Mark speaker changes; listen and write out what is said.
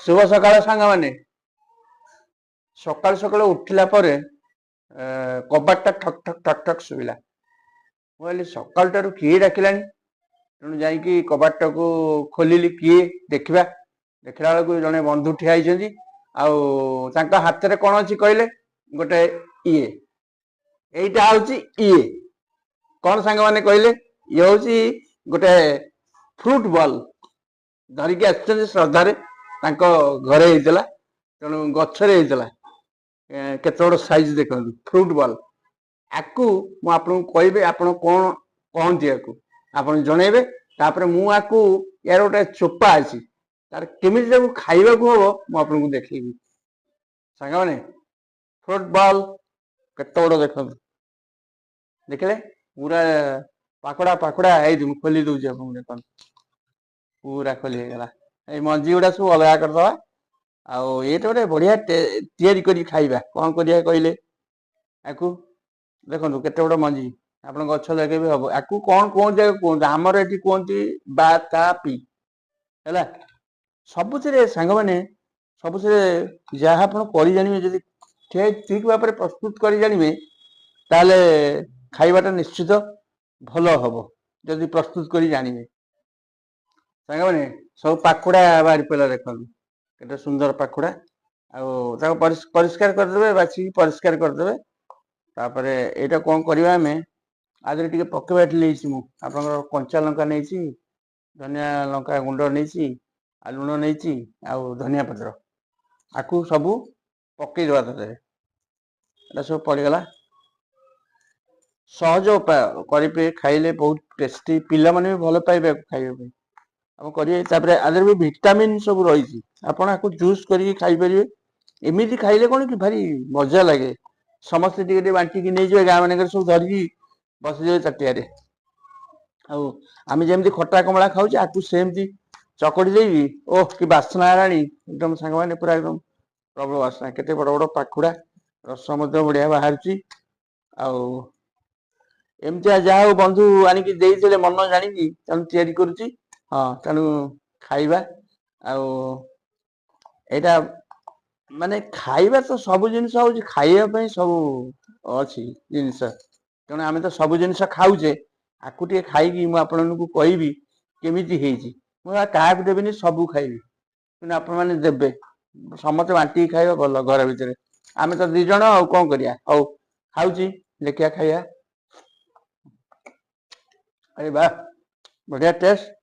Speaker 1: शुभ सकाळ सांग मैंने सकाल सकाल उठिला परे कबाटा ठक ठक ठक ठक शुविला मुझे सकाल टारू किए डाकिलानी तेणु जाकि कबाटा को खोलिली किए देखा देखला बेलू जड़े बंधु ठिया हाथ में कौन अच्छी कहले गोटे इए यहीटा हूँ इए कौन सांग मैंने कहले ये हूँ गोटे फ्रुट बॉल धरिकी आसुच्च श्रद्धार घरे होता तेणु गचरे होता केते बड़ साइज देखो फ्रुट बॉल आकु मु आपन कहबे आपन कौन कहती याकू आपन जनइबे तापर मु आकु यार गोटे चोपा अच्छी तार केमी खाइबा को हम मु आपन को देखी सांग मैंने फ्रुट बॉल केते बड़ देख देखले पूरा पाखड़ा पाखड़ा है खोली दूसरी आपको देख पूरा खोली गला ये मंजी गुड़ा सब अलग करदे आउ ये गोटे बढ़िया तैयारी करी खाइबा कौन करिया कहले आकु देखो केते बड़ मंजी आप गछ लगे भी हम आकु कौन कौन जगह कहते आमर ये कहते बातापी है सबुथिरे सांग मैंने सबुथिरे जहाँ आप कर जानिबे जदि ठीक भाव में प्रस्तुत कर जानिबे ताले खाइबाटा निश्चित भल हम जदि प्रस्तुत कर जानिबे सांग मैंने सब पाखुड़ा बाहरी पड़ा देखो केते सुंदर पाखुड़ा आ परिष्कार करदे बाछी परिष्कार करदे तापर एटा कौन करवा आम आदि टे पकेबा नहीं आप कंचा लंका नहीं धनिया लंका गुंड नहीं लुण नहीं धनिया पत्र आकु सबू पकईदे तक सब पड़गला सहज उपाय करेंगे खाइले बहुत टेस्टी पिला माने भी भल पाइबे खाइबा आप करेंगे आदि भी भिटामिन सब रही आप जूस करके खाईपर एमती खाइले कौन कि भारी मजा लगे समस्ते टे बांटिकी नहीं जाए गाँ मान सब धरिकी बस जाए ताटिया आम जमी खटा कमला खाऊे आपको सेमती चकड़ी देवी ओह कि बासना एकदम सांग मैंने पूरा एकदम प्रबल बासना केते बड़ बड़ पाखुड़ा रस बढ़िया बाहर एमती जहाँ बंधु आणिकी देते मन जाणी तेणु करुच्ची हाँ तेणु खाइबा आटा माने खाइबा तो सब जिनस हूँ खाइबा सब अच्छी जिनस तेणु आम तो सब जिनस खाऊे आकु टे खाई मुझे कहबी केमी क्या देवी सबू खाइबी कि आप देवे समस्त बांटी खाइबा भल घर भितर आम तो दी जन आ कौन करिया हौ खाऊची देखिया खाइया अरे वाह बढ़िया टेस्ट